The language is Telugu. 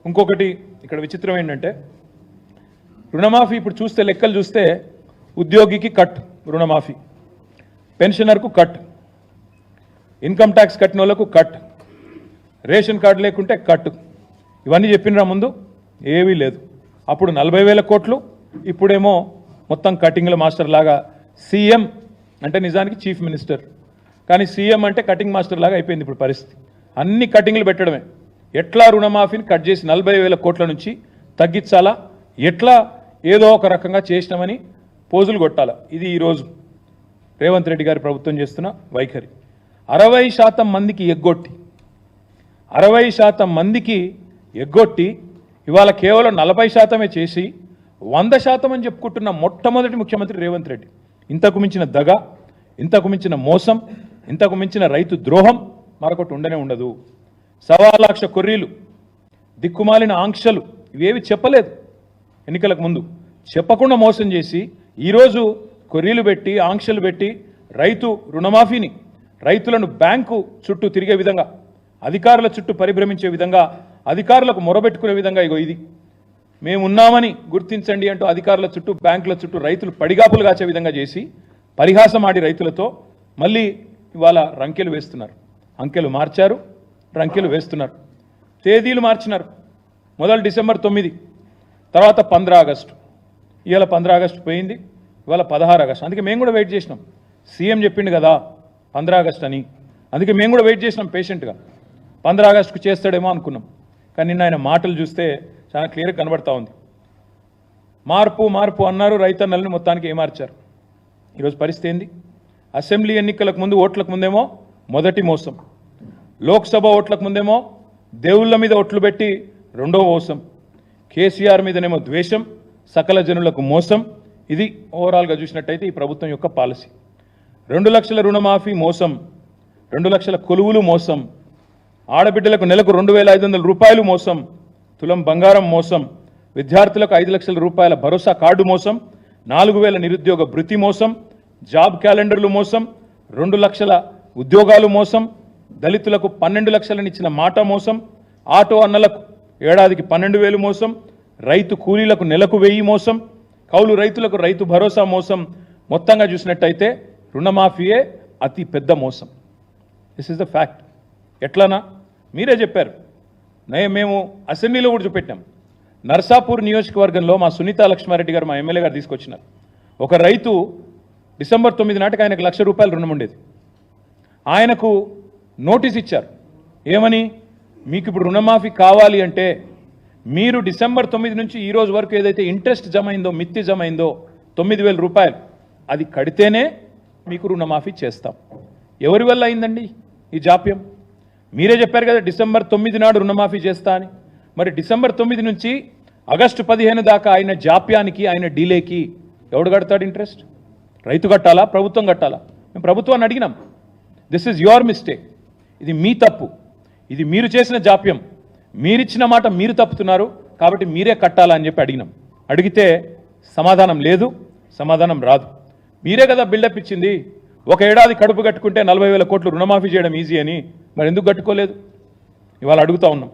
ఇంకొకటి ఇక్కడ విచిత్రం ఏంటంటే రుణమాఫీ ఇప్పుడు చూస్తే లెక్కలు చూస్తే ఉద్యోగికి కట్ రుణమాఫీ, పెన్షనర్కు కట్, ఇన్కమ్ ట్యాక్స్ కట్టిన వాళ్ళకు కట్, రేషన్ కార్డు లేకుంటే కట్. ఇవన్నీ చెప్పినరా ముందు ఏవీ లేదు. అప్పుడు 40,000 కోట్లు, ఇప్పుడేమో మొత్తం కటింగ్ల మాస్టర్ లాగా. సీఎం అంటే నిజానికి చీఫ్ మినిస్టర్, కానీ సీఎం అంటే కటింగ్ మాస్టర్ లాగా అయిపోయింది ఇప్పుడు పరిస్థితి. అన్ని కటింగ్లు పెట్టడమే. ఎట్లా రుణమాఫీని కట్ చేసి 40,000 కోట్ల నుంచి తగ్గించాలా, ఎట్లా ఏదో ఒక రకంగా చేసినామని పోజులు కొట్టాలా. ఇది ఈరోజు రేవంత్ రెడ్డి గారి ప్రభుత్వం చేస్తున్న వైఖరి. 60% మందికి ఎగ్గొట్టి 60% మందికి ఎగ్గొట్టి ఇవాళ కేవలం 40% చేసి 100% అని చెప్పుకుంటున్న మొట్టమొదటి ముఖ్యమంత్రి రేవంత్ రెడ్డి. ఇంతకు మించిన దగ, ఇంతకు మించిన మోసం, ఇంతకు మించిన రైతు ద్రోహం మరొకటి ఉండనే ఉండదు. 1,00,000 కొర్రీలు, దిక్కుమాలిన ఆంక్షలు ఇవేవి చెప్పలేదు ఎన్నికలకు ముందు. చెప్పకుండా మోసం చేసి ఈరోజు కొర్రీలు పెట్టి ఆంక్షలు పెట్టి రైతు రుణమాఫీని రైతులను బ్యాంకు చుట్టూ తిరిగే విధంగా, అధికారుల చుట్టూ పరిభ్రమించే విధంగా, అధికారులకు మొరబెట్టుకునే విధంగా ఇగో ఇది మేమున్నామని గుర్తించండి అంటూ అధికారుల చుట్టూ బ్యాంకుల చుట్టూ రైతులు పడిగాపులు కాచే విధంగా చేసి పరిహాసం ఆడి రైతులతో మళ్ళీ ఇవాళ రంకెలు వేస్తున్నారు. అంకెలు మార్చారు, రంకెలు వేస్తున్నారు, తేదీలు మార్చినారు. మొదలు డిసెంబర్ 9, తర్వాత 15 ఆగస్టు. ఇవాళ 15 ఆగస్టు పోయింది, ఇవాళ 16 ఆగస్టు. అందుకే మేము కూడా వెయిట్ చేసినాం. సీఎం చెప్పిండు కదా 15 ఆగస్టు అని, అందుకే మేము కూడా వెయిట్ చేసినాం పేషెంట్గా. 15 ఆగస్టుకు చేస్తాడేమో అనుకున్నాం, కానీ నిన్న ఆయన మాటలు చూస్తే చాలా క్లియర్గా కనబడతా ఉంది. మార్పు మార్పు అన్నారు, రైతన్నల్ని మొత్తానికి ఏమార్చారు. ఈరోజు పరిస్థితి ఏంది? అసెంబ్లీ ఎన్నికలకు ముందు ఓట్లకు ముందేమో మొదటి మోసం, లోక్సభ ఓట్లకు ముందేమో దేవుళ్ళ మీద ఓట్లు పెట్టి రెండో మోసం, కేసీఆర్ మీదనేమో ద్వేషం, సకల జనులకు మోసం. ఇది ఓవరాల్గా చూసినట్టయితే ఈ ప్రభుత్వం యొక్క పాలసీ. 2 లక్షల రుణమాఫీ మోసం, 2 లక్షల కొలువులు మోసం, ఆడబిడ్డలకు నెలకు 2,500 రూపాయలు మోసం, తులం బంగారం మోసం, విద్యార్థులకు 5 లక్షల రూపాయల భరోసా కార్డు మోసం, 4,000 నిరుద్యోగ భృతి మోసం, జాబ్ క్యాలెండర్లు మోసం, 2 లక్షల ఉద్యోగాలు మోసం, దళితులకు 12 లక్షలను ఇచ్చిన మాట మోసం, ఆటో అన్నలకు ఏడాదికి 12,000 మోసం, రైతు కూలీలకు నెలకు 1,000 మోసం, కౌలు రైతులకు రైతు భరోసా మోసం. మొత్తంగా చూసినట్టయితే రుణమాఫీయే అతి పెద్ద మోసం. This is the fact. ఎట్లానా మీరే చెప్పారు, మేము అసెంబ్లీలో కూడా చూపెట్టాం. నర్సాపూర్ నియోజకవర్గంలో మా సునీతా లక్ష్మారెడ్డి గారు, మా ఎమ్మెల్యే గారు తీసుకొచ్చినారు. ఒక రైతు డిసెంబర్ 9 నాటికి ఆయనకు 1,00,000 రూపాయలు రుణం ఉండేది. ఆయనకు నోటీస్ ఇచ్చారు, ఏమని? మీకు ఇప్పుడు రుణమాఫీ కావాలి అంటే మీరు డిసెంబర్ 9 నుంచి ఈ రోజు వరకు ఏదైతే ఇంట్రెస్ట్ జమ అయిందో, మిత్తి జమ అయిందో 9,000 రూపాయలు, అది కడితేనే మీకు రుణమాఫీ చేస్తాం. ఎవరి వల్ల అయిందండి ఈ జాప్యం? మీరే చెప్పారు కదా డిసెంబర్ 9 నాడు రుణమాఫీ చేస్తా అని. మరి డిసెంబర్ 9 నుంచి ఆగస్టు 15 దాకా ఆయన జాప్యానికి, ఆయన డిలేకి ఎవడు కడతాడు ఇంట్రెస్ట్? రైతు కట్టాలా, ప్రభుత్వం కట్టాలా? మేము ప్రభుత్వాన్ని అడిగినాం, దిస్ ఈజ్ యువర్ మిస్టేక్, ఇది మీ తప్పు, ఇది మీరు చేసిన జాప్యం, మీరిచ్చిన మాట మీరు తప్పుతున్నారు, కాబట్టి మీరే కట్టాలా అని చెప్పి అడిగినాం. అడిగితే సమాధానం లేదు, సమాధానం రాదు. మీరే కదా బిల్డప్ ఇచ్చింది, ఒక ఏడాది కడుపు కట్టుకుంటే 40,000 కోట్లు రుణమాఫీ చేయడం ఈజీ అని. మరి ఎందుకు కట్టుకోలేదు? ఇవాళ అడుగుతా ఉన్నాం.